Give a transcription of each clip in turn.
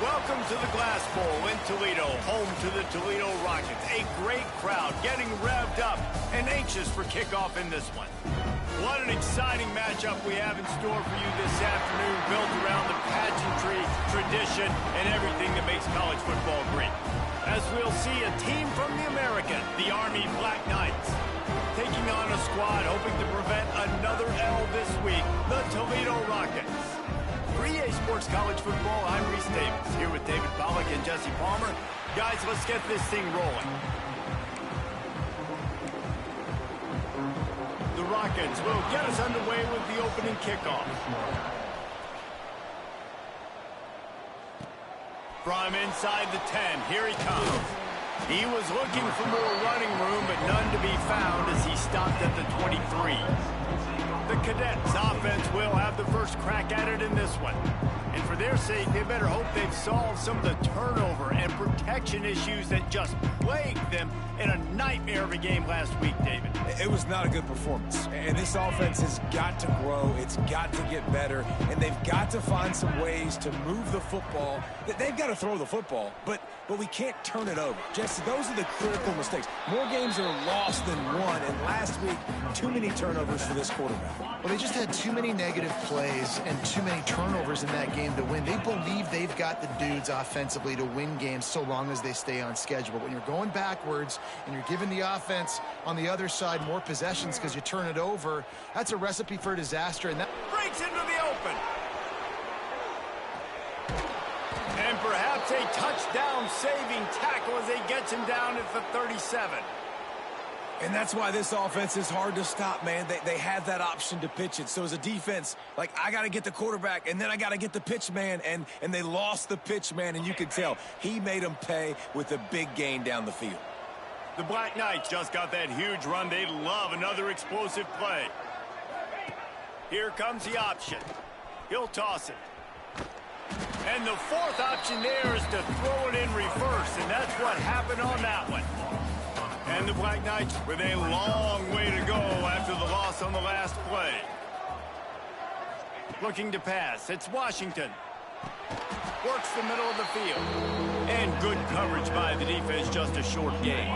Welcome to the Glass Bowl in Toledo, home to the Toledo Rockets. A great crowd getting revved up and anxious for kickoff in this one. What an exciting matchup we have in store for you this afternoon, built around the pageantry, tradition, and everything that makes college football great. As we'll see a team from the American, the Army Black Knights, taking on a squad hoping to prevent another L this week, the Toledo Rockets. For EA Sports College Football, I'm Reese Davis, here with David Pollack and Jesse Palmer. Guys, let's get this thing rolling. The Rockets will get us underway with the opening kickoff. From inside the 10, here he comes. He was looking for more running room, but none to be found as he stopped at the 23. The Cadets offense will have the first crack at it in this one. And for their sake, they better hope they've solved some of the turnover and protection issues that just plagued them in a nightmare of a game last week, David. It was not a good performance. And this offense has got to grow. It's got to get better. And they've got to find some ways to move the football. They've got to throw the football, but we can't turn it over. Jesse, those are the critical mistakes. More games are lost than won. And last week, too many turnovers for this quarterback. Well, they just had too many negative plays and too many turnovers in that game to win. They believe they've got the dudes offensively to win games so long as they stay on schedule. But when you're going backwards and you're giving the offense on the other side more possessions because you turn it over, that's a recipe for disaster. And that breaks into the open. And perhaps a touchdown-saving tackle as he gets him down at the 37. And that's why this offense is hard to stop, man. They have that option to pitch it. So as a defense, like, I got to get the quarterback, and then I got to get the pitch man, and they lost the pitch man, and you can tell he made them pay with a big gain down the field. The Black Knights just got that huge run. They love another explosive play. Here comes the option. He'll toss it. And the fourth option there is to throw it in reverse, and that's what happened on that one. And the Black Knights with a long way to go after the loss on the last play. Looking to pass. It's Washington. Works the middle of the field. And good coverage by the defense, just a short gain.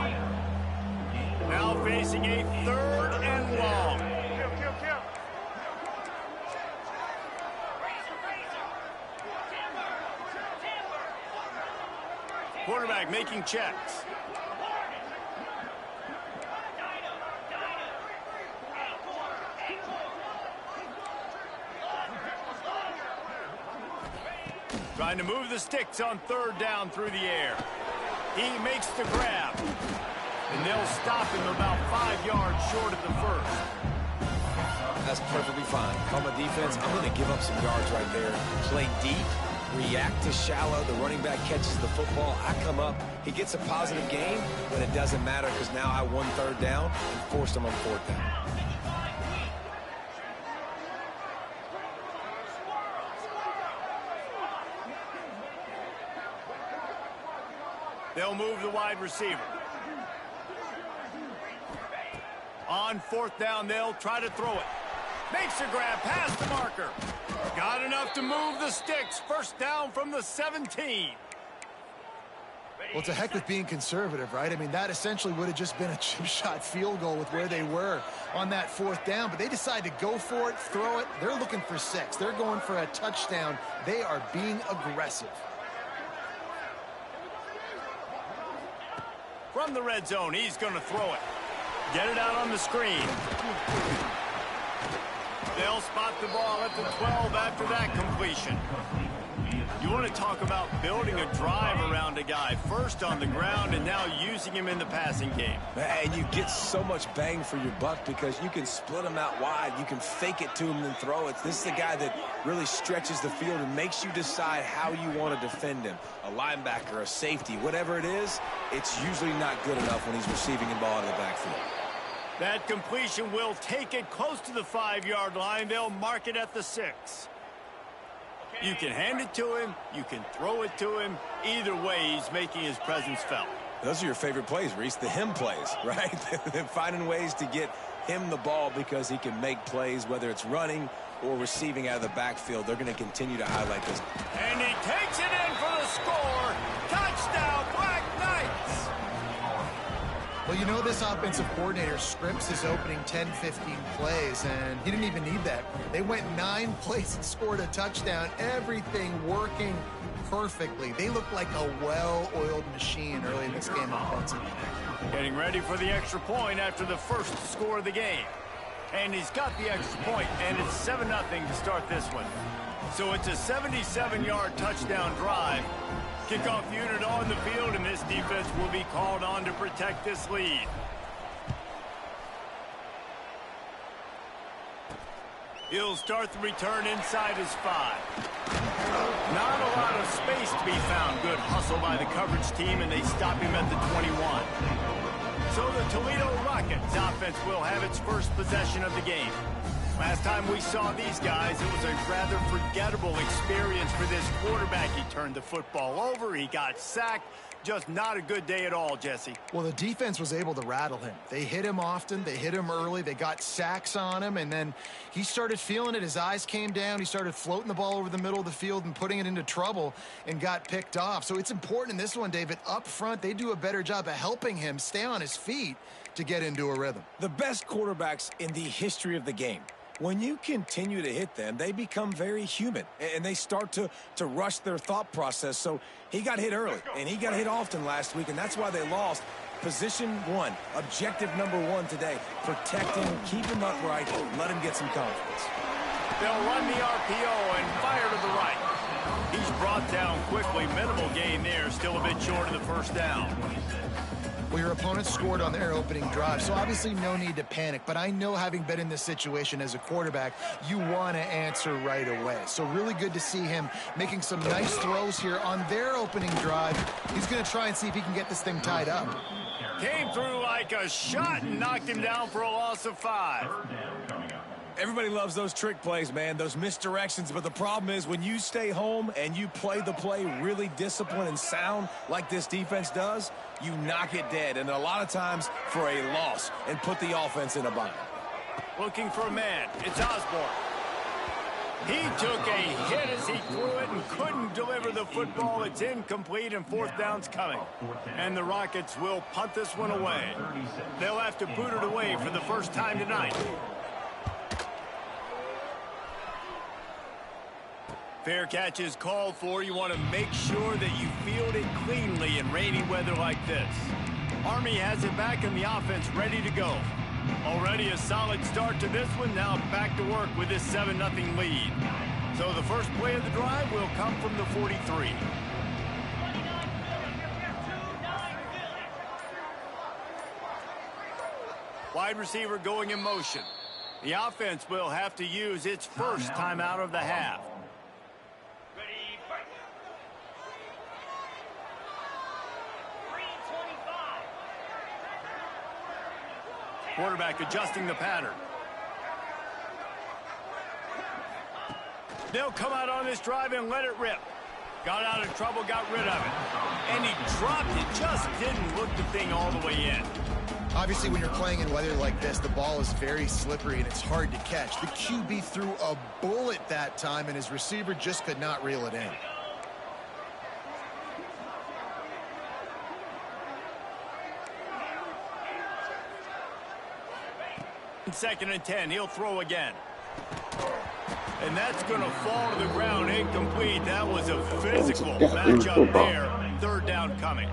Now facing a 3rd and long. Quarterback making checks. Trying to move the sticks on 3rd down through the air. He makes the grab. And they'll stop him about 5 yards short of the 1st. That's perfectly fine. If I'm a defense, I'm going to give up some yards right there. Play deep, react to shallow. The running back catches the football. I come up. He gets a positive gain, but it doesn't matter because now I won 3rd down and forced him on 4th down. They'll move the wide receiver. On 4th down, they'll try to throw it. Makes a grab past the marker. Got enough to move the sticks. 1st down from the 17. Well, it's a heck with being conservative, right? I mean, that essentially would have just been a chip shot field goal with where they were on that 4th down. But they decide to go for it, throw it. They're looking for 6. They're going for a touchdown. They are being aggressive. From the red zone, he's going to throw it. Get it out on the screen. They'll spot the ball at the 12 after that completion. You want to talk about building a drive around a guy. First on the ground and now using him in the passing game. And you get so much bang for your buck because you can split him out wide. You can fake it to him and throw it. This is a guy that really stretches the field and makes you decide how you want to defend him. A linebacker, a safety, whatever it is, it's usually not good enough when he's receiving the ball out of the backfield. That completion will take it close to the 5-yard line. They'll mark it at the 6. You can hand it to him. You can throw it to him. Either way, he's making his presence felt. Those are your favorite plays, Reese, the him plays, right? Finding ways to get him the ball because he can make plays, whether it's running or receiving out of the backfield. They're going to continue to highlight this. And he takes it in for the score. Touchdown, Black Knights! Well, you know this offensive coordinator scripts his opening 10, 15 plays, and he didn't even need that. They went 9 plays and scored a touchdown. Everything working perfectly. They looked like a well-oiled machine early in this game offensively. Getting ready for the extra point after the first score of the game. And he's got the extra point, and it's 7-0 to start this one. So it's a 77-yard touchdown drive. Kickoff unit on the field, and this defense will be called on to protect this lead. He'll start the return inside his 5. Not a lot of space to be found. Good hustle by the coverage team, and they stop him at the 21. So the Toledo Rockets offense will have its first possession of the game. Last time we saw these guys, it was a rather forgettable experience for this quarterback. He turned the football over, he got sacked. Just not a good day at all, Jesse. Well, the defense was able to rattle him. They hit him often, they hit him early, they got sacks on him, and then he started feeling it. His eyes came down, he started floating the ball over the middle of the field and putting it into trouble and got picked off. So it's important in this one, David, up front, they do a better job of helping him stay on his feet to get into a rhythm. The best quarterbacks in the history of the game, when you continue to hit them, they become very human, and they start to rush their thought process. So he got hit early, and he got hit often last week, and that's why they lost. Position 1, objective number 1 today, protect him, keep him upright, let him get some confidence. They'll run the RPO and fire to the right. He's brought down quickly. Minimal gain there, still a bit short of the first down. Well, your opponent scored on their opening drive, so obviously no need to panic. But I know, having been in this situation as a quarterback, you want to answer right away. So really good to see him making some nice throws here on their opening drive. He's going to try and see if he can get this thing tied up. Came through like a shot and knocked him down for a loss of 5. Everybody loves those trick plays, man, those misdirections. But the problem is when you stay home and you play the play really disciplined and sound like this defense does, you knock it dead. And a lot of times for a loss and put the offense in a bind. Looking for a man. It's Osborne. He took a hit as he threw it and couldn't deliver the football. It's incomplete, and 4th down's coming. And the Rockets will punt this one away. They'll have to boot it away for the first time tonight. Fair catch is called for. You want to make sure that you field it cleanly in rainy weather like this. Army has it back in the offense ready to go. Already a solid start to this one. Now back to work with this 7-0 lead. So the first play of the drive will come from the 43. Wide receiver going in motion. The offense will have to use its first timeout of the half. Quarterback adjusting the pattern. They'll come out on this drive and let it rip. Got out of trouble, got rid of it. And he dropped it, just didn't look the thing all the way in. Obviously, when you're playing in weather like this, the ball is very slippery and it's hard to catch. The QB threw a bullet that time, and his receiver just could not reel it in. 2nd and 10. He'll throw again. And that's going to fall to the ground incomplete. That was a physical matchup there. 3rd down coming.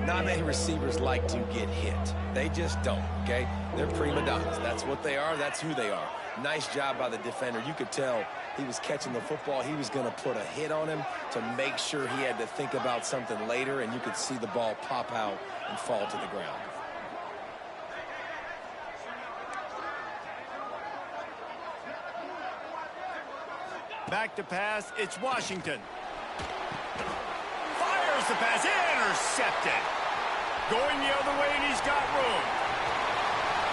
Not many receivers like to get hit. They just don't, okay? They're prima donnas. That's what they are. That's who they are. Nice job by the defender. You could tell he was catching the football. He was going to put a hit on him to make sure he had to think about something later, and you could see the ball pop out and fall to the ground. Back to pass. It's Washington. Fires the pass. Intercepted. Going the other way, and he's got room.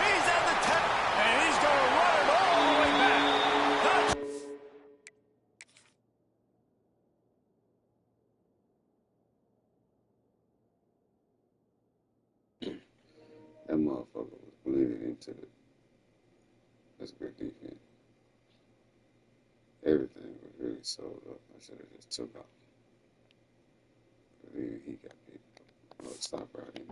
He's at the 10, and he's going to run it all the way back. That motherfucker was bleeding into it. That's good defense. Everything was really sold up. I should have just took off. He got me. Oh, stop running.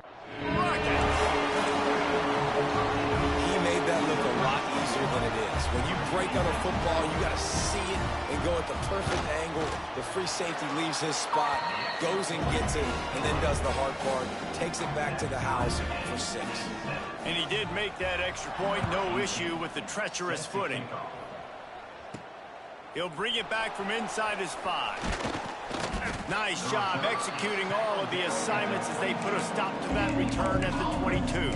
He made that look a lot easier than it is. When you break on a football, you got to see it and go at the perfect angle. The free safety leaves his spot, goes and gets it, and then does the hard part, takes it back to the house for 6. And he did make that extra point, no issue with the treacherous footing. He'll bring it back from inside his 5. Nice job executing all of the assignments as they put a stop to that return at the 22.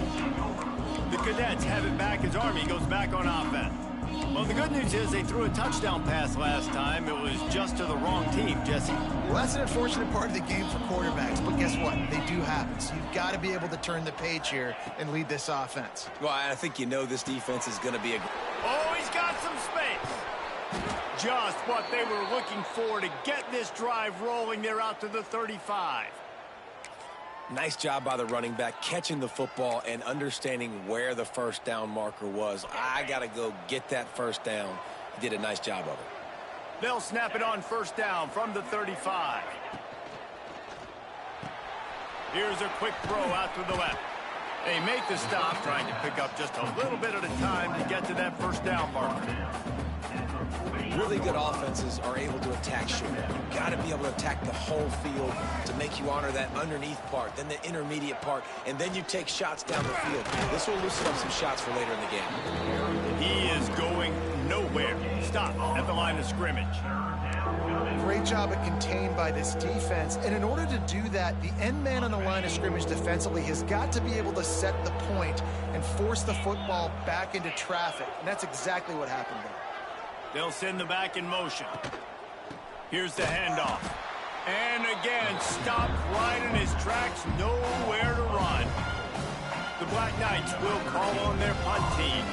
The Cadets have it back as Army goes back on offense. Well, the good news is they threw a touchdown pass last time. It was just to the wrong team, Jesse. Well, that's an unfortunate part of the game for quarterbacks, but guess what? They do happen. So you've got to be able to turn the page here and lead this offense. Well, I think you know this defense is going to be a... Oh, he's got some space. Just what they were looking for to get this drive rolling. They're out to the 35. Nice job by the running back, catching the football and understanding where the first down marker was. I got to go get that first down. He did a nice job of it. They'll snap it on first down from the 35. Here's a quick throw out to the left. They make the stop, trying to pick up just a little bit at a time to get to that first down marker. Really good offenses are able to attack short. You've got to be able to attack the whole field to make you honor that underneath part, then the intermediate part, and then you take shots down the field. This will loosen up some shots for later in the game. He is going nowhere. Stop at the line of scrimmage. Great job at contained by this defense. And in order to do that, the end man on the line of scrimmage defensively has got to be able to set the point and force the football back into traffic. And that's exactly what happened there. They'll send the back in motion. Here's the handoff. And again, stopped right in his tracks, nowhere to run. The Black Knights will call on their punt team.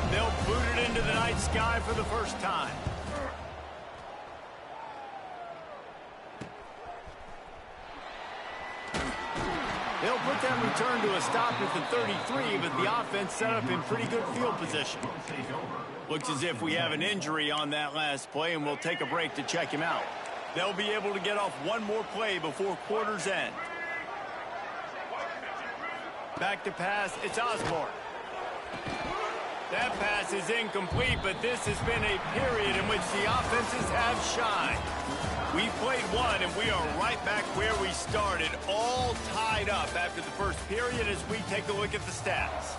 They'll boot it into the night sky for the first time. They'll put that return to a stop at the 33, but the offense set up in pretty good field position. Looks as if we have an injury on that last play, and we'll take a break to check him out. They'll be able to get off one more play before quarter's end. Back to pass, it's Osborne. That pass is incomplete, but this has been a period in which the offenses have shined. We played one, and we are right back where we started, all tied up after the first period as we take a look at the stats.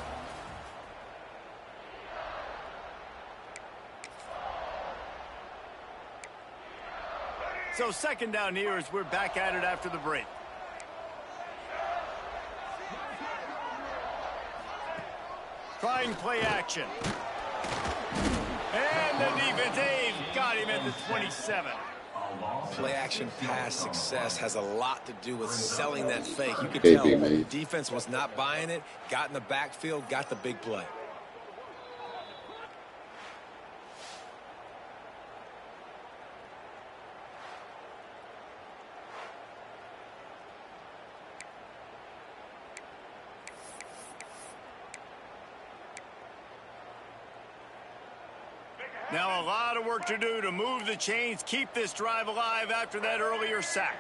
So second down here as we're back at it after the break. Trying play action. And the defense, they've got him at the 27. Play action pass success has a lot to do with selling that fake. You could Hey, tell big the man. defense was not buying it, got in the backfield, got the big play. Now a lot of work to do to move the chains, keep this drive alive after that earlier sack.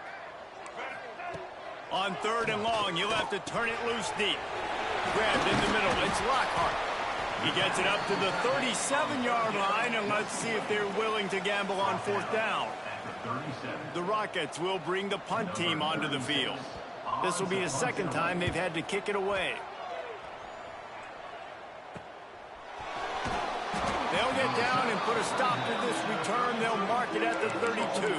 On third and long, you'll have to turn it loose deep. Grabbed in the middle, it's Lockhart. He gets it up to the 37-yard line, and let's see if they're willing to gamble on fourth down. The Rockets will bring the punt team onto the field. This will be the second time they've had to kick it away. They'll get down and put a stop to this return. They'll mark it at the 32.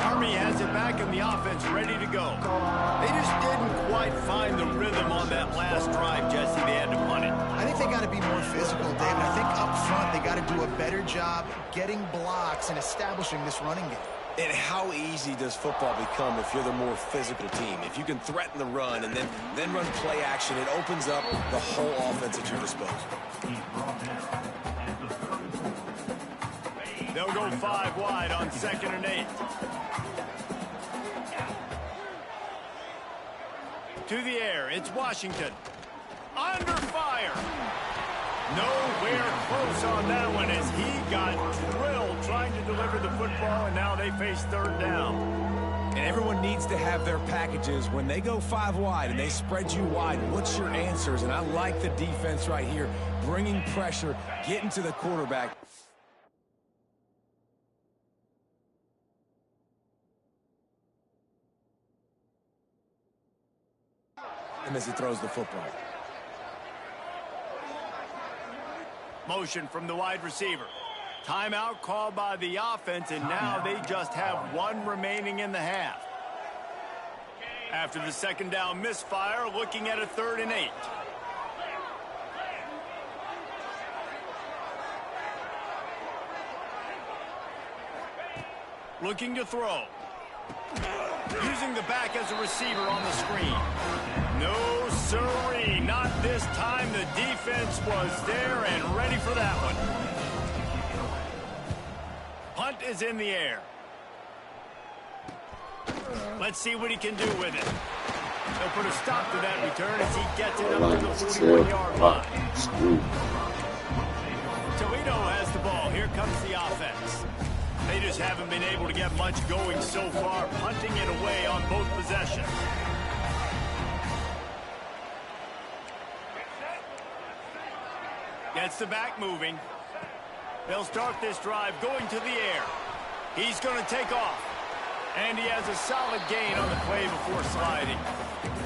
Army has it back in the offense, ready to go. They just didn't quite find the rhythm on that last drive, Jesse. They had to punt it. I think they got to be more physical, David. I think up front they got to do a better job getting blocks and establishing this running game. And how easy does football become if you're the more physical team? If you can threaten the run and then run play action, it opens up the whole offense at your disposal. They'll go 5 wide on 2nd and 8. To the air, it's Washington. Under fire. Nowhere close on that one as he got drilled trying to deliver the football, and now they face third down. And everyone needs to have their packages. When they go 5 wide and they spread you wide, what's your answers? And I like the defense right here, bringing pressure, getting to the quarterback. And as he throws the football. Motion from the wide receiver. Timeout called by the offense, and now they just have 1 remaining in the half. After the second down misfire, looking at a 3rd and 8. Looking to throw. Using the back as a receiver on the screen. No, sirree, not this time. The defense was there and ready for that one. Punt is in the air. Let's see what he can do with it. They'll put a stop to that return as he gets it up to the 41-yard line. Toledo has the ball. Here comes the offense. They just haven't been able to get much going so far, punting it away on both possessions. Gets the back moving. They'll start this drive going to the air. He's going to take off. And he has a solid gain on the play before sliding.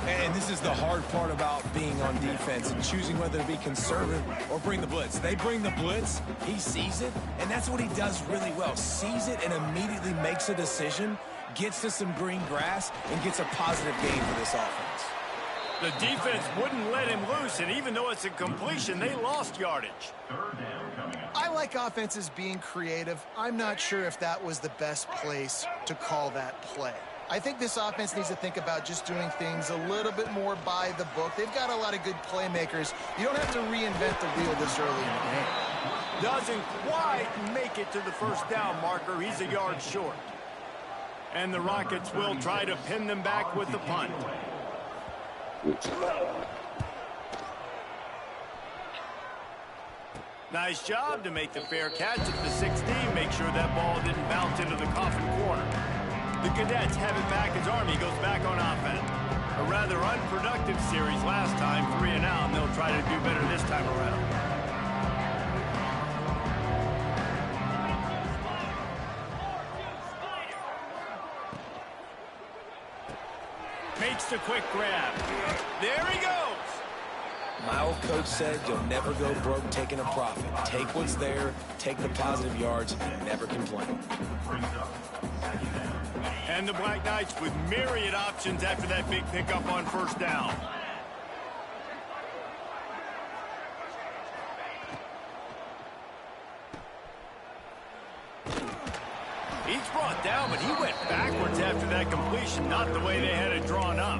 And this is the hard part about being on defense and choosing whether to be conservative or bring the blitz. They bring the blitz, he sees it, and that's what he does really well. Sees it and immediately makes a decision, gets to some green grass, and gets a positive gain for this offense. The defense wouldn't let him loose, and even though it's a completion, they lost yardage. I like offenses being creative. I'm not sure if that was the best place to call that play. I think this offense needs to think about just doing things a little bit more by the book. They've got a lot of good playmakers. You don't have to reinvent the wheel this early in the game. Doesn't quite make it to the first down marker. He's a yard short. And the Rockets will try to pin them back with the punt. Nice job to make the fair catch at the 16. Make sure that ball didn't bounce into the coffin corner. The Cadets have it back as Army goes back on offense. A rather unproductive series last time, 3 and out, and they'll try to do better this time around. Makes the quick grab. There he goes. My old coach said you'll never go broke taking a profit. Take what's there, take the positive yards, and never complain. And the Black Knights with myriad options after that big pickup on first down. He's brought down, but he went backwards after that completion, not the way they had it drawn up.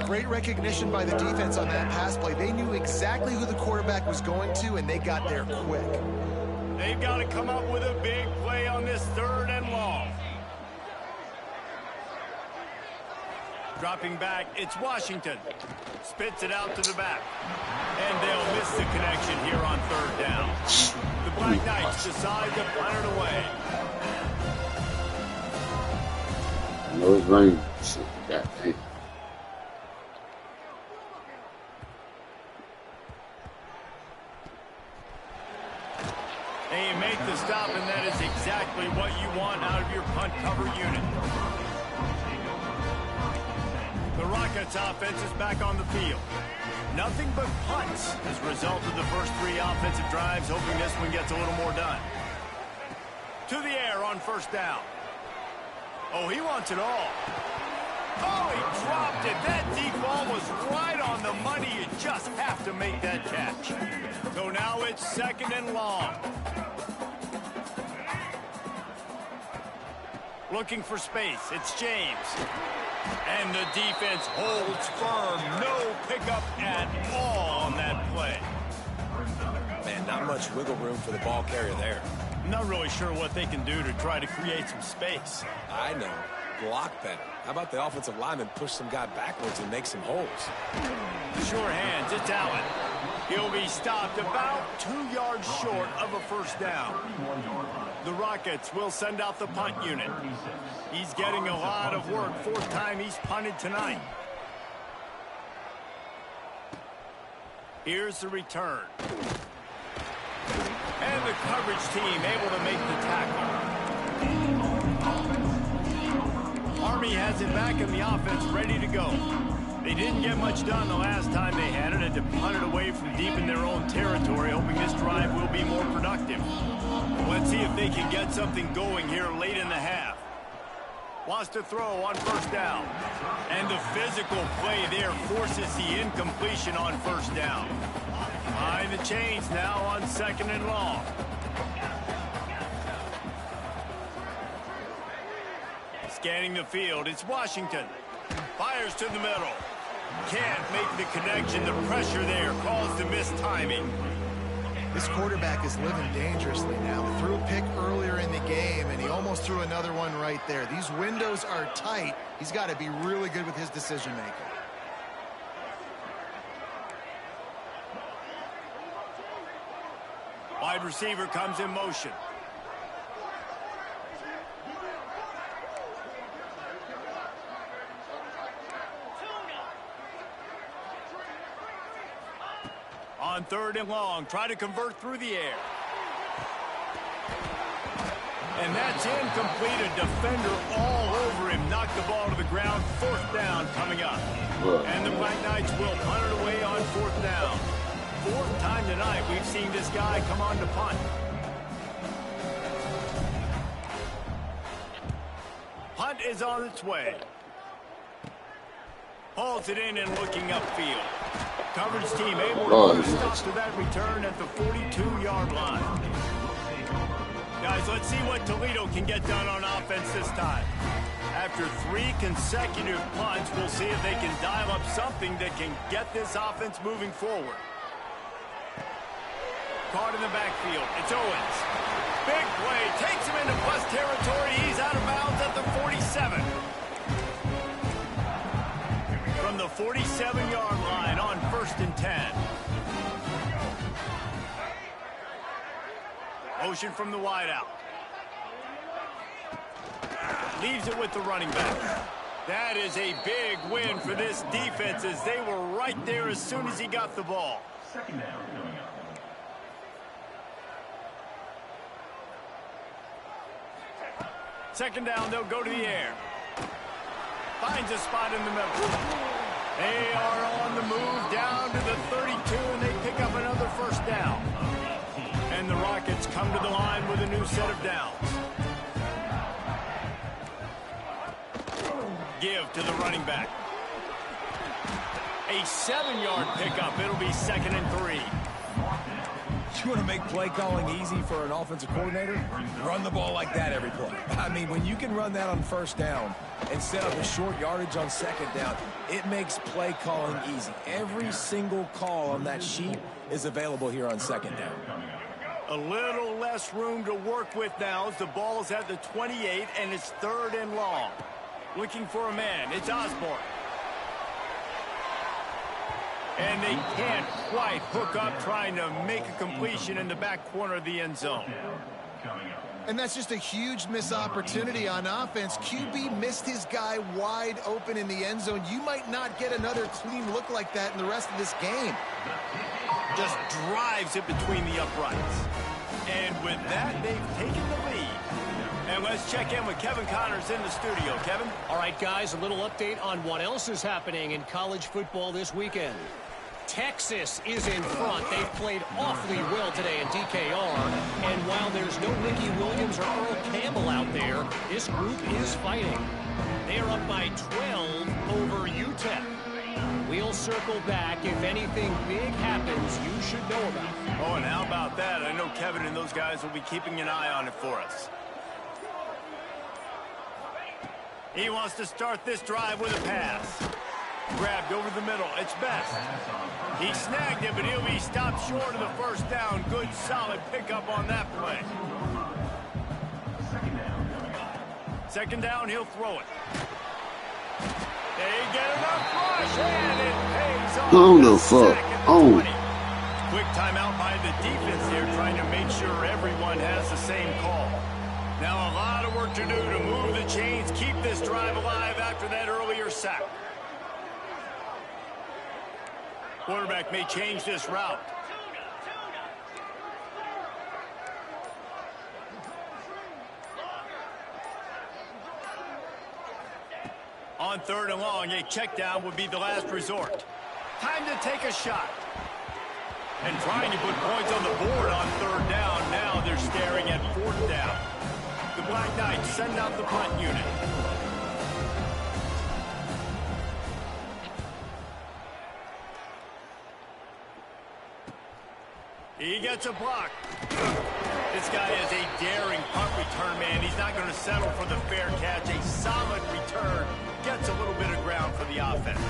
Great recognition by the defense on that pass play. They knew exactly who the quarterback was going to, and they got there quick. They've got to come up with a big play on this 3rd and long. Dropping back, it's Washington. Spits it out to the back. And they'll miss the connection here on 3rd down. The Black Knights decide to punt it away. Nose ring. Shit, goddamn. They make the stop, and that is exactly what you want out of your punt cover unit. The Rockets offense is back on the field. Nothing but punts as a result of the first 3 offensive drives, hoping this one gets a little more done. To the air on first down. Oh, he wants it all. Oh, he dropped it. That deep ball was right on the money. You just have to make that catch. So now it's 2nd and long. Looking for space. It's James. And the defense holds firm. No pickup at all on that play. Man, not much wiggle room for the ball carrier there. I'm not really sure what they can do to try to create some space. I know. block better. How about the offensive lineman push some guy backwards and make some holes? Sure hands, it's Allen. He'll be stopped about 2 yards short of a first down. The Rockets will send out the punt unit. He's getting a lot of work. 4th time he's punted tonight. Here's the return. And the coverage team able to make the tackle. Army has it back in the offense, ready to go. They didn't get much done the last time they had it, and to punt it away from deep in their own territory, hoping this drive will be more productive. Let's see if they can get something going here late in the half. Wants to throw on first down. And the physical play there forces the incompletion on first down. Behind the chains now on 2nd and long. Scanning the field, it's Washington. Fires to the middle. Can't make the connection. The pressure there caused the missed timing. This quarterback is living dangerously now. He threw a pick earlier in the game, and he almost threw another one right there. These windows are tight. He's got to be really good with his decision-making. Wide receiver comes in motion. On 3rd and long, try to convert through the air. And that's incomplete. A defender all over him. Knocked the ball to the ground. 4th down coming up. And the Black Knights will punt it away on 4th down. 4th time tonight we've seen this guy come on to punt. Punt is on its way. Hauls it in and looking upfield. Coverage team able to stop to that return at the 42-yard line. Guys, let's see what Toledo can get done on offense this time. After 3 consecutive punts, we'll see if they can dial up something that can get this offense moving forward. Caught in the backfield. It's Owens. Big play. Takes him into plus territory. He's out of bounds at the 47. From the 47-yard line on 1st and 10. Motion from the wideout. Leaves it with the running back. That is a big win for this defense as they were right there as soon as he got the ball. 2nd down coming up. Second down, they'll go to the air. Finds a spot in the middle. They are on the move down to the 32, and they pick up another first down. And the Rockets come to the line with a new set of downs. Give to the running back. A 7-yard pickup. It'll be 2nd and 3. You want to make play calling easy for an offensive coordinator? Run the ball like that every play. I mean, when you can run that on 1st down and set up a short yardage on 2nd down, it makes play calling easy. Every single call on that sheet is available here on 2nd down. A little less room to work with now as the ball's at the 28 and it's 3rd and long. Looking for a man. It's Osborne. And they can't quite hook up trying to make a completion in the back corner of the end zone. And that's just a huge missed opportunity on offense. QB missed his guy wide open in the end zone. You might not get another clean look like that in the rest of this game. Just drives it between the uprights. And with that, they've taken the lead. And let's check in with Kevin Connors in the studio. Kevin? All right, guys, a little update on what else is happening in college football this weekend. Texas is in front. They've played awfully well today in DKR. And while there's no Ricky Williams or Earl Campbell out there, this group is fighting. They are up by 12 over UTEP. We'll circle back. If anything big happens, you should know about it. Oh, and how about that? I know Kevin and those guys will be keeping an eye on it for us. He wants to start this drive with a pass. Grabbed over the middle. It's Best. He snagged it, but he'll be stopped short of the first down. Good, solid pickup on that play. Second down, he'll throw it. They get enough rush, and it pays off. Oh, no fuck. Oh. Quick timeout by the defense here, trying to make sure everyone has the same call. Now a lot of work to do to move the chains, keep this drive alive after that earlier sack. Quarterback may change this route. On third and long, a check down would be the last resort. Time to take a shot. And trying to put points on the board on third down. Now they're staring at fourth down. The Black Knights send out the punt unit. He gets a block. This guy is a daring punt return man. He's not going to settle for the fair catch. A solid return. Gets a little bit of ground for the offense.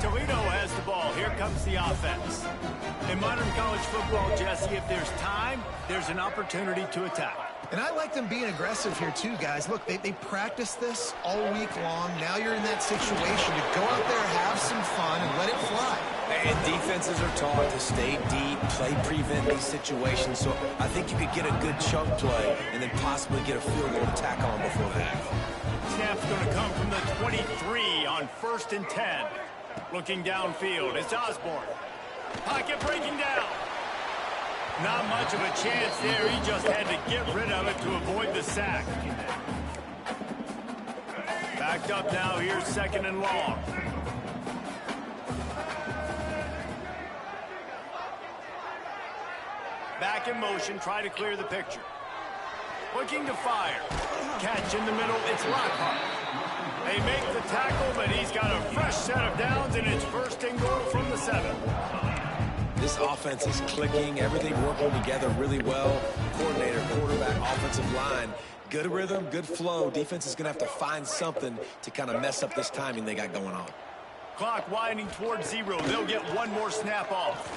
Toledo has the ball. Here comes the offense. In modern college football, Jesse, if there's time, there's an opportunity to attack. And I like them being aggressive here too, guys. Look, they practice this all week long. Now you're in that situation to go out there, have some fun, and let it fly. And defenses are taught to stay deep, play prevent these situations. So I think you could get a good chunk play and then possibly get a field goal to tack on before the half. Snap's going to come from the 23 on 1st and 10. Looking downfield, it's Osborne. Pocket breaking down. Not much of a chance there. He just had to get rid of it to avoid the sack. Backed up now. Here's second and long. Back in motion. Try to clear the picture. Looking to fire. Catch in the middle. It's Lockhart. They make the tackle, but he's got a fresh set of downs, and it's first and goal from the 7. This offense is clicking, everything working together really well. Coordinator, quarterback, offensive line, good rhythm, good flow. Defense is going to have to find something to kind of mess up this timing they got going on. Clock winding towards 0. They'll get one more snap off.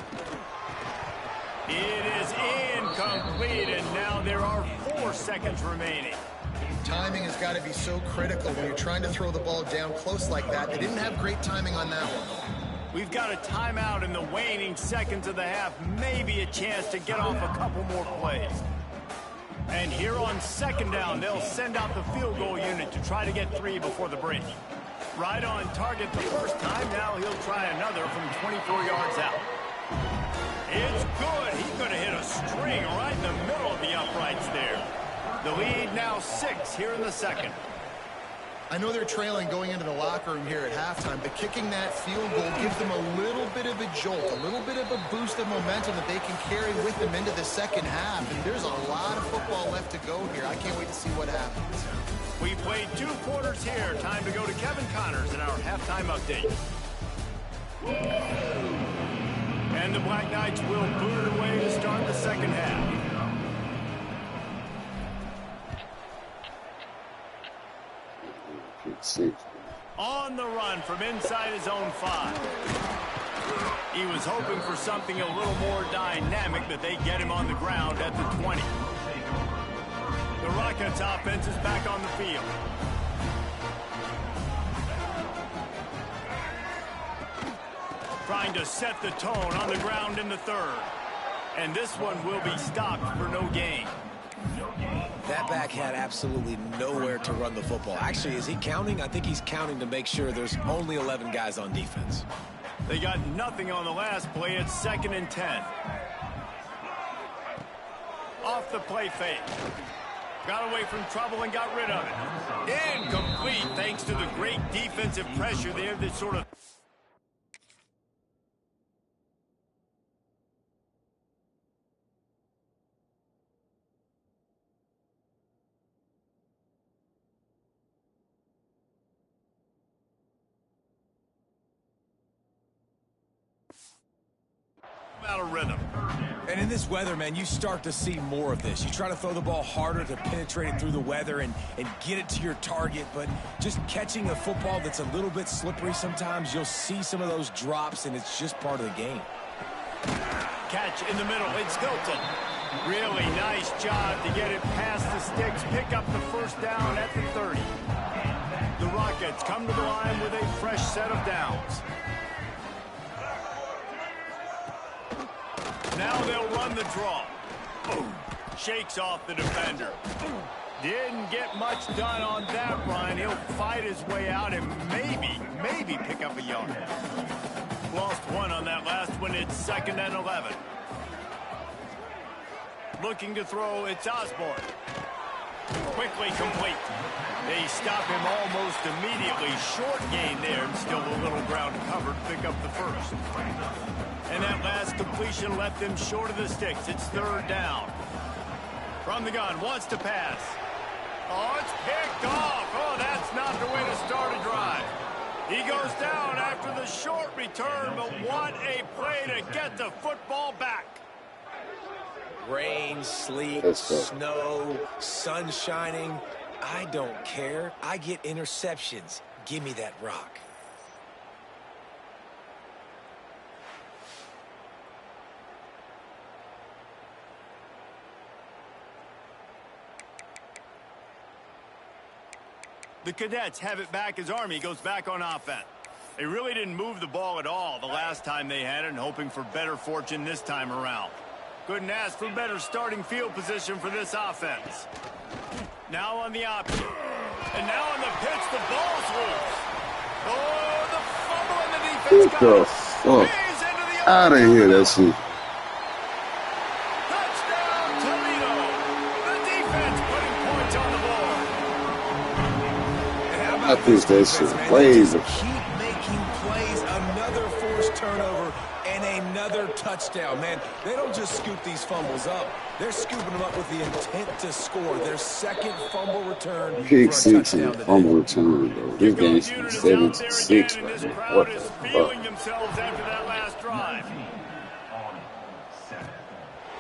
It is incomplete, and now there are 4 seconds remaining. Timing has got to be so critical when you're trying to throw the ball down close like that. They didn't have great timing on that one. We've got a timeout in the waning seconds of the half. Maybe a chance to get off a couple more plays. And here on second down, they'll send out the field goal unit to try to get 3 before the break. Right on target the first time. Now he'll try another from 24 yards out. It's good. He could have hit a string right in the middle of the uprights there. The lead now 6 here in the second. I know they're trailing going into the locker room here at halftime, but kicking that field goal gives them a little bit of a jolt, a little bit of a boost of momentum that they can carry with them into the second half. And there's a lot of football left to go here. I can't wait to see what happens. We played 2 quarters here. Time to go to Kevin Connors in our halftime update. And the Black Knights will boot it away to start the second half. On the run from inside his own 5. He was hoping for something a little more dynamic, but they get him on the ground at the 20. The Rockets offense is back on the field. Trying to set the tone on the ground in the 3rd. And this one will be stopped for no gain. That back had absolutely nowhere to run the football. Actually, is he counting? I think he's counting to make sure there's only 11 guys on defense. They got nothing on the last play. It's 2nd and 10. Off the play fake. Got away from trouble and got rid of it. Incomplete thanks to the great defensive pressure there that sort of... out of rhythm. And in this weather, man, you start to see more of this. You try to throw the ball harder to penetrate it through the weather and get it to your target, but just catching a football that's a little bit slippery sometimes, you'll see some of those drops, and it's just part of the game. Catch in the middle. It's Skelton. Really nice job to get it past the sticks, pick up the first down at the 30. The Rockets come to the line with a fresh set of downs. Now they'll run the draw. Boom. Shakes off the defender. Didn't get much done on that run. He'll fight his way out and maybe pick up a yard. Lost one on that last one. It's 2nd and 11. Looking to throw, it's Osborne. Quickly complete. They stop him almost immediately. Short gain there, and still a little ground covered to pick up the first. And that last completion left him short of the sticks. It's 3rd down. From the gun, wants to pass. Oh, it's picked off. Oh, that's not the way to start a drive. He goes down after the short return, but what a play to get the football back. Rain, sleet, snow, sun shining. I don't care. I get interceptions. Give me that rock. The Cadets have it back as Army goes back on offense. They really didn't move the ball at all the last time they had it, and hoping for better fortune this time around. Couldn't ask for better starting field position for this offense. Now on the option. And now on the pitch, the ball's loose. Oh, the fumble and the defense got it. Fuck out of here, that shit. Touchdown, Toledo. The defense putting points on the board. I think that shit plays. Keep making plays. Another forced turnover and another touchdown. Man, they don't just scoop these fumbles up. They're scooping them up with the intent to score. Their 2nd fumble return. Pick 6 and fumble return, though. This game should be 7-6 right now. What the fuck? Themselves after that last drive.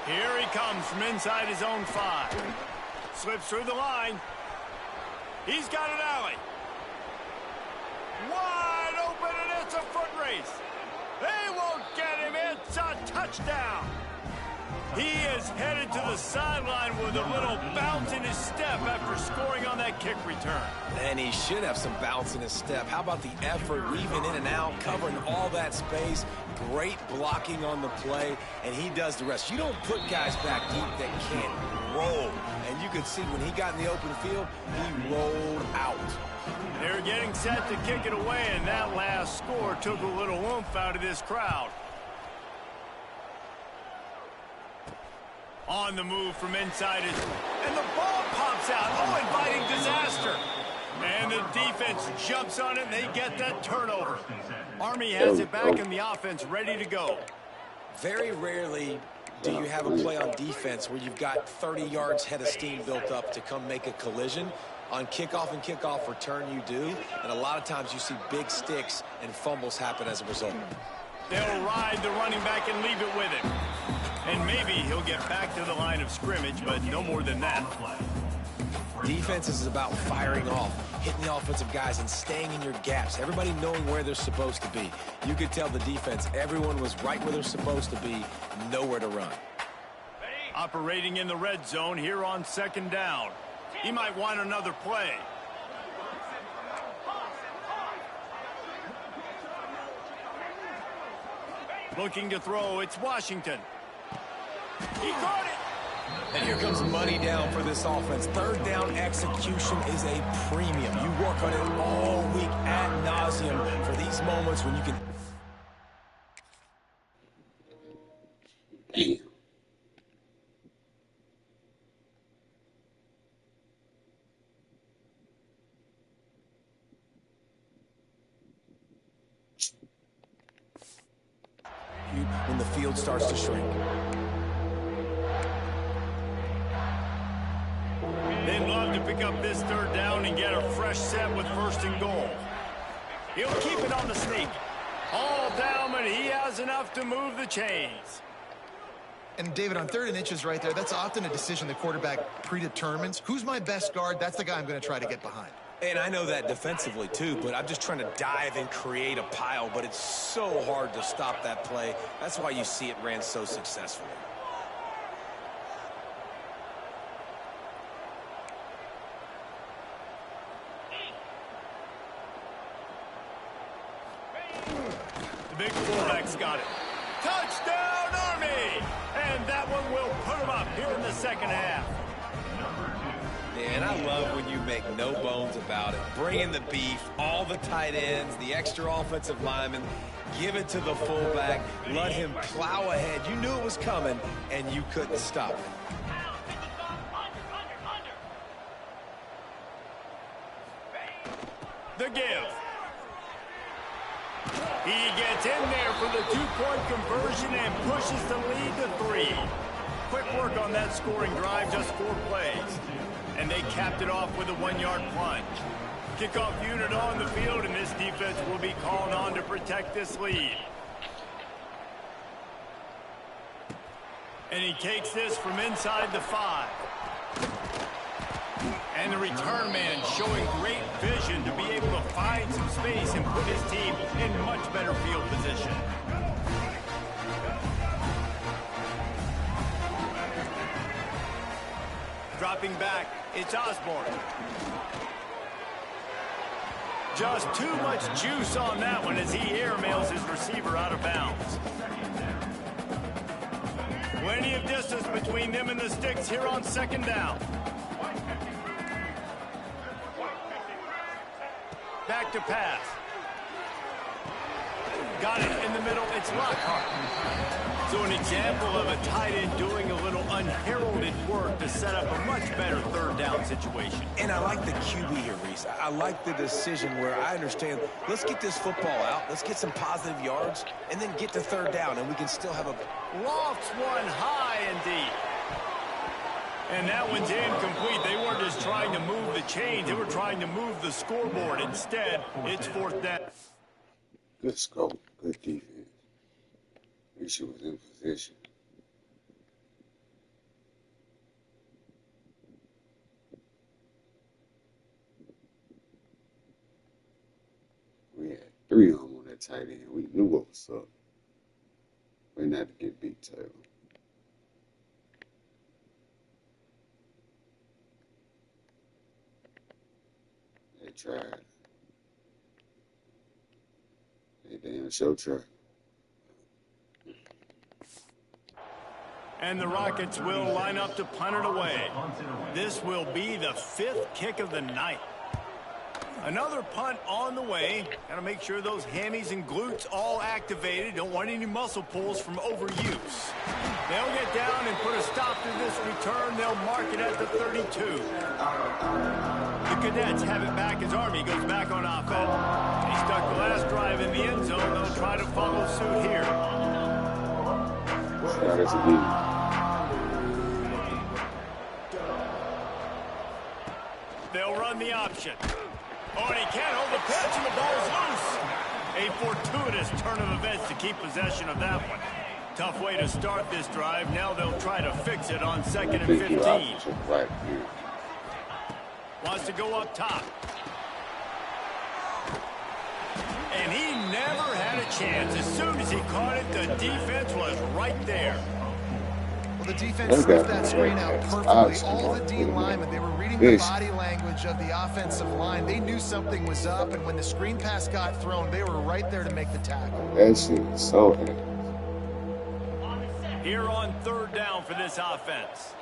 Here he comes from inside his own 5. Slips through the line. He's got an alley. Wide open, and it's a foot race. They won't get him. It's a touchdown. He is headed to the sideline with a little bounce in his step after scoring on that kick return. And he should have some bounce in his step. How about the effort, weaving in and out, covering all that space. Great blocking on the play, and he does the rest. You don't put guys back deep that can't roll. And you could see when he got in the open field, he rolled out. They're getting set to kick it away, and that last score took a little oomph out of this crowd. On the move from inside it, and the ball pops out. Oh, inviting disaster. And the defense jumps on it, and they get that turnover. Army has it back in the offense, ready to go. Very rarely do you have a play on defense where you've got 30 yards head of steam built up to come make a collision. On kickoff and kickoff return, you do. And a lot of times you see big sticks and fumbles happen as a result. They'll ride the running back and leave it with him. And maybe he'll get back to the line of scrimmage, but no more than that. Defense is about firing off, hitting the offensive guys, and staying in your gaps. Everybody knowing where they're supposed to be. You could tell the defense, everyone was right where they're supposed to be, nowhere to run. Operating in the red zone here on 2nd down. He might want another play. Looking to throw, it's Washington. He caught it. And here comes money down for this offense. 3rd down execution is a premium. You work on it all week ad nauseum for these moments when you can. Damn. When the field starts to shrink. They'd love to pick up this 3rd down and get a fresh set with 1st and goal. He'll keep it on the sneak. All down, but he has enough to move the chains. And David, on 3rd and inches right there, that's often a decision the quarterback predetermines. Who's my best guard? That's the guy I'm going to try to get behind. And I know that defensively, too, but I'm just trying to dive and create a pile, but it's so hard to stop that play. That's why you see it ran so successfully. big fullback's got it. Touchdown, Army! And that one will put them up here in the second half. And I love when you make no bones about it. Bring in the beef, all the tight ends, the extra offensive linemen. Give it to the fullback. Let him plow ahead. You knew it was coming, and you couldn't stop it. The give. He gets in there for the two-point conversion and pushes the lead to 3. Quick work on that scoring drive, just 4 plays. And they capped it off with a 1-yard plunge. Kickoff unit on the field, and this defense will be called on to protect this lead. And he takes this from inside the 5. And the return man showing great vision to be able to find some space and put his team in much better field position. Dropping back, it's Osborne. Just too much juice on that one as he airmails his receiver out of bounds. Plenty of distance between them and the sticks here on second down. Back to pass. Got it in the middle. It's Lockhart. So an example of a tight end doing a little unheralded work to set up a much better third down situation. And I like the QB here, Reese. I like the decision where I understand, let's get this football out, let's get some positive yards, and then get to third down, and we can still have a... Lofts one high and deep. And that one's incomplete. They weren't just trying to move the chains. They were trying to move the scoreboard. Instead, it's fourth down. Good scope. Good defense. Wish was in position. We had 3 of them on that tight end. We knew what was up. We're not to get beat, Taylor. They tried. They damn sure tried. And the Rockets will line up to punt it away. This will be the 5th kick of the night. Another punt on the way. Got to make sure those hammies and glutes all activated. Don't want any muscle pulls from overuse. They'll get down and put a stop to this return. They'll mark it at the 32. The Cadets have it back as Army goes back on offense. They stuck the last drive in the end zone. They'll try to follow suit here. They'll run the option. Oh, and he can't hold the pitch, and the ball's loose. A fortuitous turn of events to keep possession of that one. Tough way to start this drive. Now they'll try to fix it on 2nd and 15. Wants to go up top. And he never had a chance. As soon as he caught it, the defense was right there. Well, the defense sniffed that screen out perfectly. All the D linemen, they were reading the body language of the offensive line. They knew something was up, and when the screen pass got thrown, they were right there to make the tackle. That shit is so heavy. Here on 3rd down for this offense.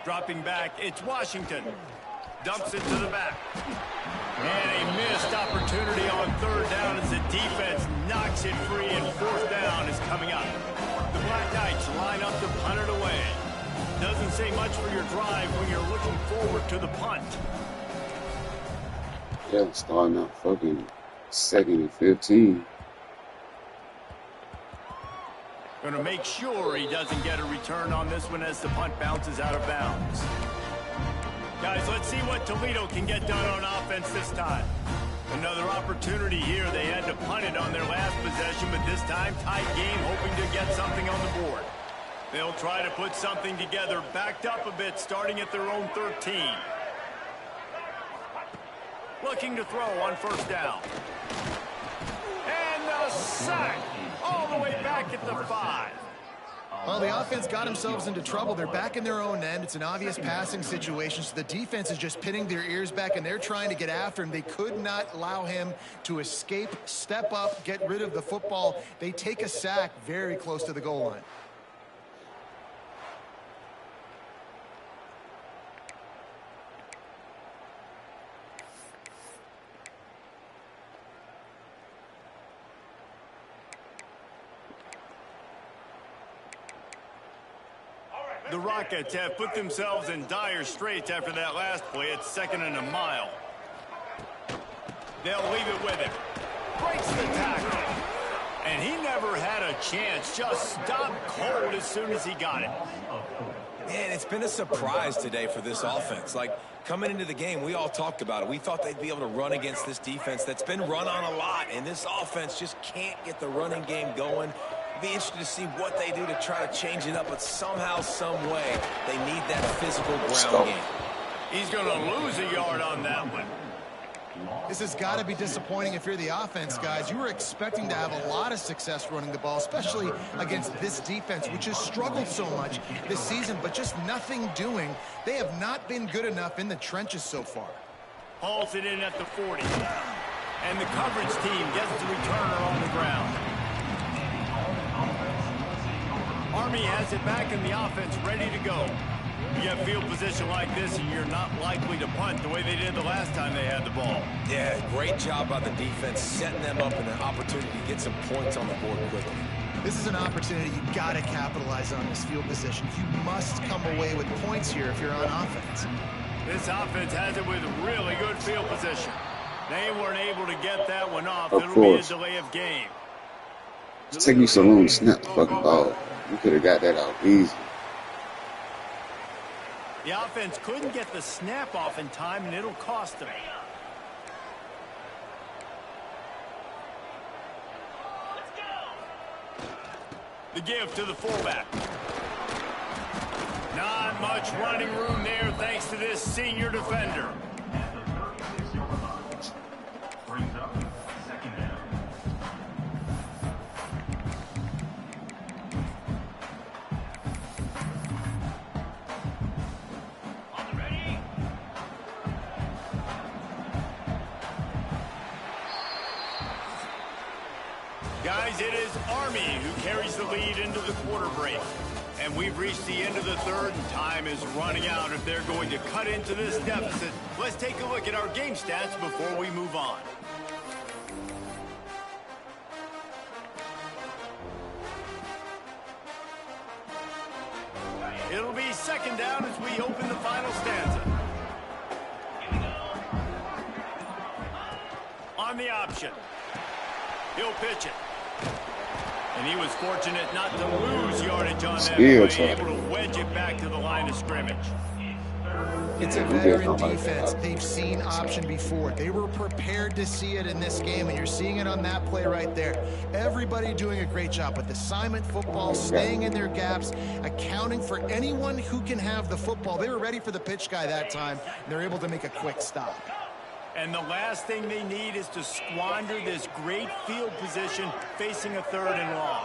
Dropping back, it's Washington. Dumps it to the back. And a missed opportunity on 3rd down as the defense knocks it free, and 4th down is coming up. The Black Knights line up to punt it away. Doesn't say much for your drive when you're looking forward to the punt. Yeah, starting out fucking 2nd and 15. Going to make sure he doesn't get a return on this one as the punt bounces out of bounds. Guys, let's see what Toledo can get done on offense this time. Another opportunity here. They had to punt it on their last possession, but this time tight game, hoping to get something on the board. They'll try to put something together, backed up a bit, starting at their own 13. Looking to throw on 1st down. And the sack all the way back at the 5. Well, the offense got themselves into trouble. They're back in their own end. It's an obvious passing situation, so the defense is just pinning their ears back, and they're trying to get after him. They could not allow him to escape, step up, get rid of the football. They take a sack very close to the goal line. The Rockets have put themselves in dire straits after that last play. It's 2nd and a mile. They'll leave it with him. Breaks the tackle. And he never had a chance. Just stopped cold as soon as he got it. Man, it's been a surprise today for this offense. Like, coming into the game, we all talked about it. We thought they'd be able to run against this defense that's been run on a lot, and this offense just can't get the running game going. Be interested to see what they do to try to change it up, but somehow, some way, they need that physical ground game. He's going to lose a yard on that one. This has got to be disappointing if you're the offense, guys. You were expecting to have a lot of success running the ball, especially against this defense, which has struggled so much this season, but just nothing doing. They have not been good enough in the trenches so far. Hauls it in at the 40. And the coverage team gets the returner on the ground. Army has it back in the offense, ready to go. You get field position like this, and you're not likely to punt the way they did the last time they had the ball. Yeah, great job by the defense, setting them up in an opportunity to get some points on the board quickly. This is an opportunity you got to capitalize on this field position. You must come away with points here if you're on offense. This offense has it with really good field position. They weren't able to get that one off. Of It'll course. be a delay of game. It's taking you so long to snap the fucking ball. You could have got that out easy. The offense couldn't get the snap off in time, and it'll cost them. The give to the fullback. Not much running room there thanks to this senior defender. Guys, it is Army who carries the lead into the quarter break. And we've reached the end of the third, and time is running out if they're going to cut into this deficit. Let's take a look at our game stats before we move on. It'll be 2nd down as we open the final stanza. On the option. He'll pitch it. And he was fortunate not to lose yardage on that play, able to wedge it back to the line of scrimmage. It's a veteran defense. They've seen option before. They were prepared to see it in this game, and you're seeing it on that play right there. Everybody doing a great job with assignment football, staying in their gaps, accounting for anyone who can have the football. They were ready for the pitch guy that time, and they're able to make a quick stop. And the last thing they need is to squander this great field position facing a 3rd and long.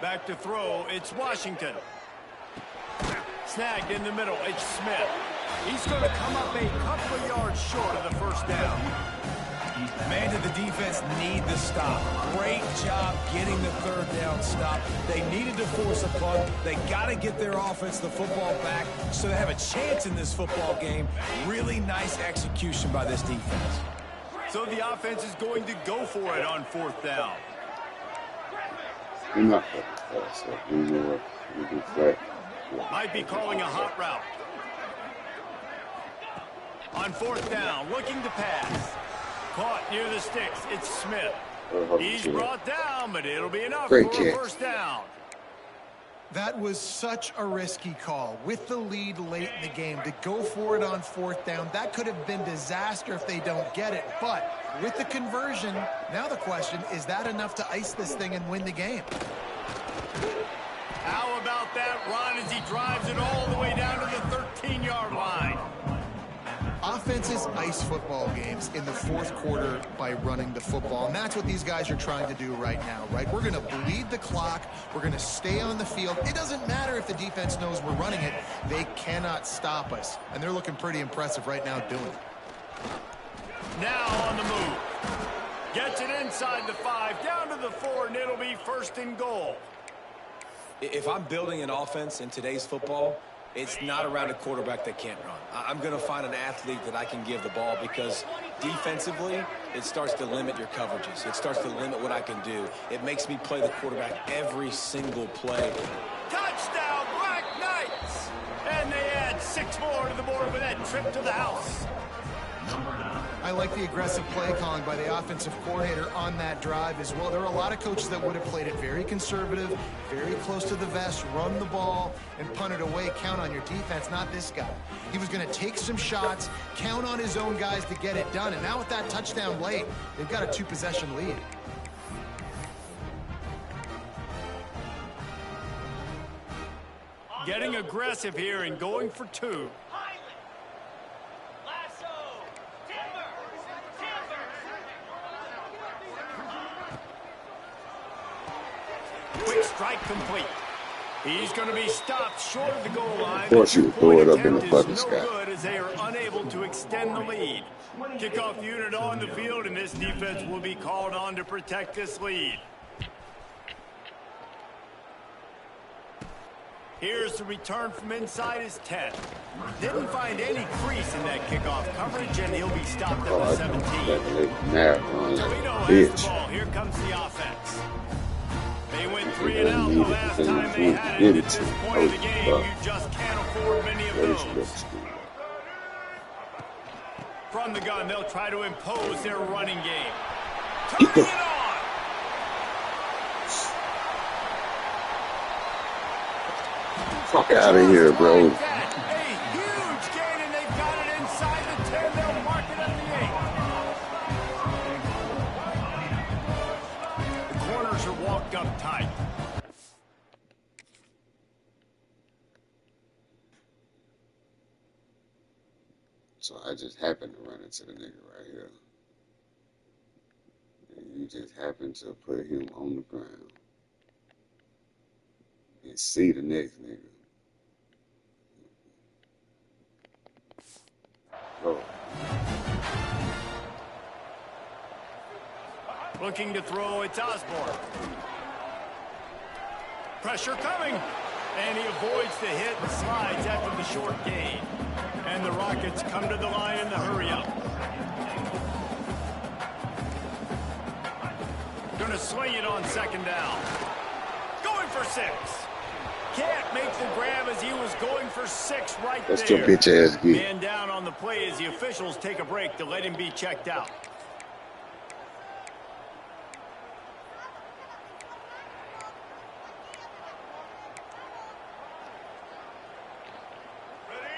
Back to throw, it's Washington. Snagged in the middle, it's Smith. He's going to come up a couple of yards short of the 1st down. Man, did the defense need the stop. Great job getting the 3rd down stop. They needed to force a punt. They got to get their offense the football back so they have a chance in this football game. Really nice execution by this defense. So the offense is going to go for it on 4th down. You're not fast, so you do flat. Might be calling a hot route. On 4th down, looking to pass. Caught near the sticks. It's Smith. He's brought down, but it'll be enough for a 1st down. That was such a risky call. With the lead late in the game, to go for it on 4th down, that could have been disaster if they don't get it. But with the conversion, now the question, is that enough to ice this thing and win the game? How about that run as he drives it all the way down to the 13-yard line? offenses ice football games in the fourth quarter by running the football, and that's what these guys are trying to do right now, right? We're going to bleed the clock. We're going to stay on the field. It doesn't matter if the defense knows we're running it. They cannot stop us, and they're looking pretty impressive right now doing it. Now on the move. Gets it inside the 5, down to the 4, and it'll be first and goal. If I'm building an offense in today's football, it's not around a quarterback that can't run. I'm going to find an athlete that I can give the ball, because defensively, it starts to limit your coverages. It starts to limit what I can do. It makes me play the quarterback every single play. Touchdown, Black Knights! And they add 6 more to the board with that trip to the house. I like the aggressive play calling by the offensive coordinator on that drive as well. There are a lot of coaches that would have played it very conservative, very close to the vest, run the ball, and punt it away. Count on your defense, not this guy. He was going to take some shots, count on his own guys to get it done. And now with that touchdown late, they've got a 2-possession lead. Getting aggressive here and going for 2. Quick strike complete. He's going to be stopped short of the goal line. Of course, you throw it up in the fucking sky. No good, as they are unable to extend the lead. Kickoff unit on the field, and this defense will be called on to protect this lead. Here's the return from inside his 10. Didn't find any crease in that kickoff coverage, and he'll be stopped at the 17. Toledo has the ball. Here comes the offense. They went 3 and out the last time they had it. At this point of the game, you just can't afford many of those. From the gun, they'll try to impose their running game. Turning it on! Fuck out of here, bro. A huge gain, and they've got it inside the 10. They'll mark it at the 8. The corners are walked up tight. So I just happened to run into the nigga right here. And you just happened to put him on the ground. And see the next nigga. Oh. Looking to throw, it's Osborne. Pressure coming. And he avoids the hit and slides after the short gain. And the Rockets come to the line in the hurry-up. Going to swing it on second down. Going for 6. Can't make the grab as he was going for 6 right That's there. your bitch ass geek. Man down on the play as the officials take a break to let him be checked out.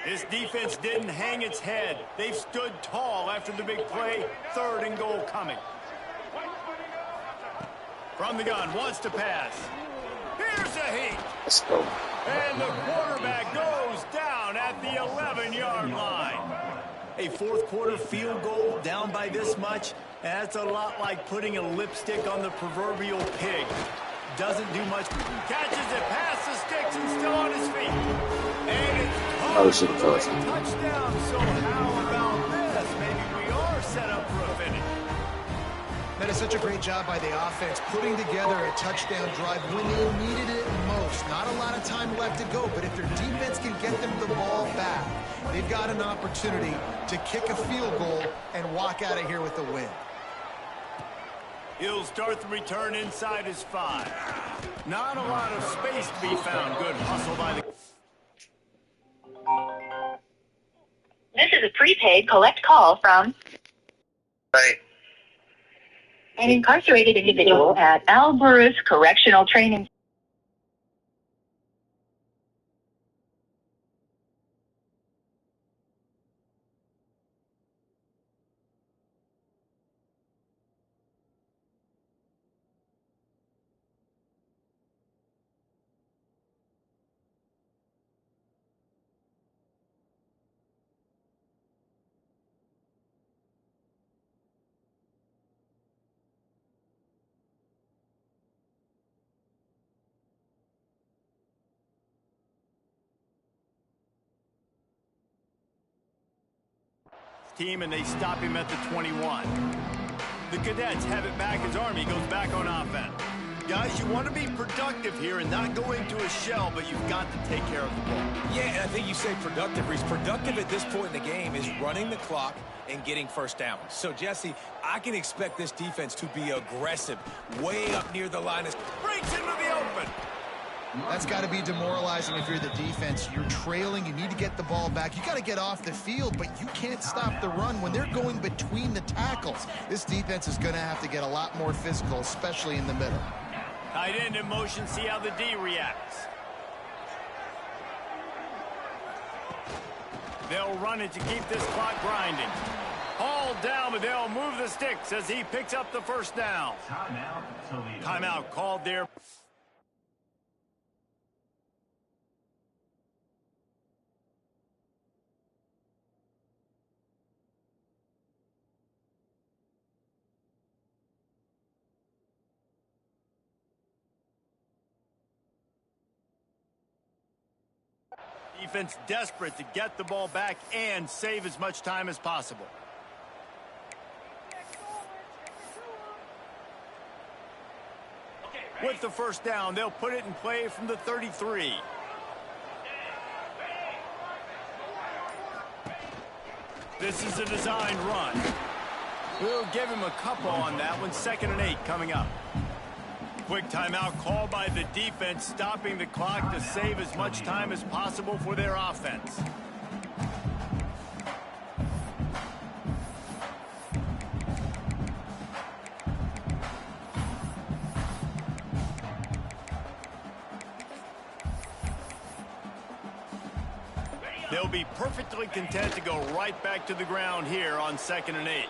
This defense didn't hang its head. They've stood tall after the big play. 3rd and goal coming. From the gun, wants to pass. Here's a heat. Let's go. And the quarterback goes down at the 11-yard line. A fourth quarter field goal down by this much, that's a lot like putting a lipstick on the proverbial pig. Doesn't do much. Catches it past the sticks and still on his feet. And it's touchdown. So how about this? Maybe we are set up for a finish. That is such a great job by the offense, putting together a touchdown drive when they needed it most. Not a lot of time left to go, but if their defense can get them the ball back, they've got an opportunity to kick a field goal and walk out of here with the win. He'll start the return inside his 5. Not a lot of space to be found. Good hustle by the... This is a prepaid collect call from an incarcerated individual at Alvarez Correctional Training. team, and they stop him at the 21. The Cadets have it back as Army goes back on offense. Guys, you want to be productive here and not go into a shell, but you've got to take care of the ball. Yeah, and I think you say productive, Reese. Productive at this point in the game is running the clock and getting first down. So, Jesse, I can expect this defense to be aggressive, way up near the line. Breaks into the open. That's got to be demoralizing if you're the defense. You're trailing. You need to get the ball back. You got to get off the field, but you can't stop the run when they're going between the tackles. This defense is going to have to get a lot more physical, especially in the middle. Tight end in motion, see how the D reacts. They'll run it to keep this clock grinding. Hauled down, but they'll move the sticks as he picks up the first down. Timeout called there. Defense desperate to get the ball back and save as much time as possible. With the first down, they'll put it in play from the 33. This is a designed run. We'll give him a couple on that one. 2nd and 8 coming up. Quick timeout called by the defense, stopping the clock to save as much time as possible for their offense. They'll be perfectly content to go right back to the ground here on 2nd and 8.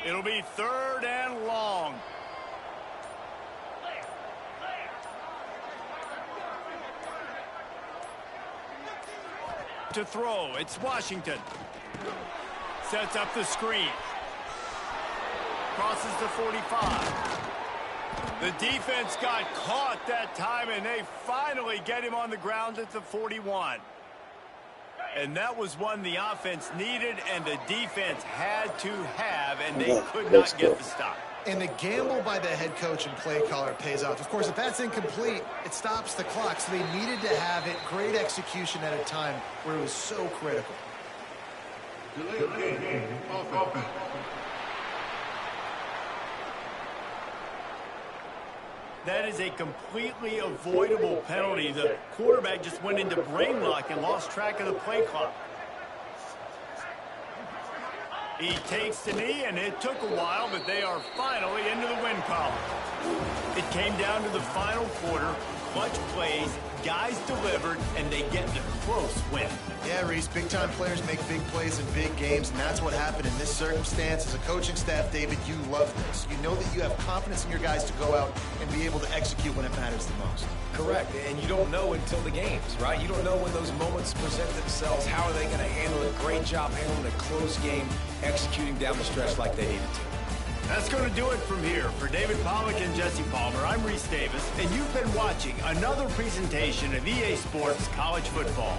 It'll be 3rd and long. To throw, it's Washington. Sets up the screen. Crosses the 45. The defense got caught that time, and they finally get him on the ground at the 41. And that was one the offense needed and the defense had to have, and they could not get the stop. And the gamble by the head coach and play caller pays off. Of course, if that's incomplete, it stops the clock. So they needed to have it. Great execution at a time where it was so critical. That is a completely avoidable penalty. The quarterback just went into brain lock and lost track of the play clock. He takes the knee, and it took a while, but they are finally into the win column. It came down to the final quarter. Clutch plays, guys delivered, and they get the close win. Yeah, Reese, big-time players make big plays in big games, and that's what happened in this circumstance. As a coaching staff, David, you love this. You know that you have confidence in your guys to go out and be able to execute when it matters the most. Correct, and you don't know until the games, right? You don't know when those moments present themselves. How are they going to handle it? Great job handling a close game, executing down the stretch like they needed to. That's going to do it from here. For David Pollack and Jesse Palmer, I'm Reese Davis, and you've been watching another presentation of EA Sports College Football.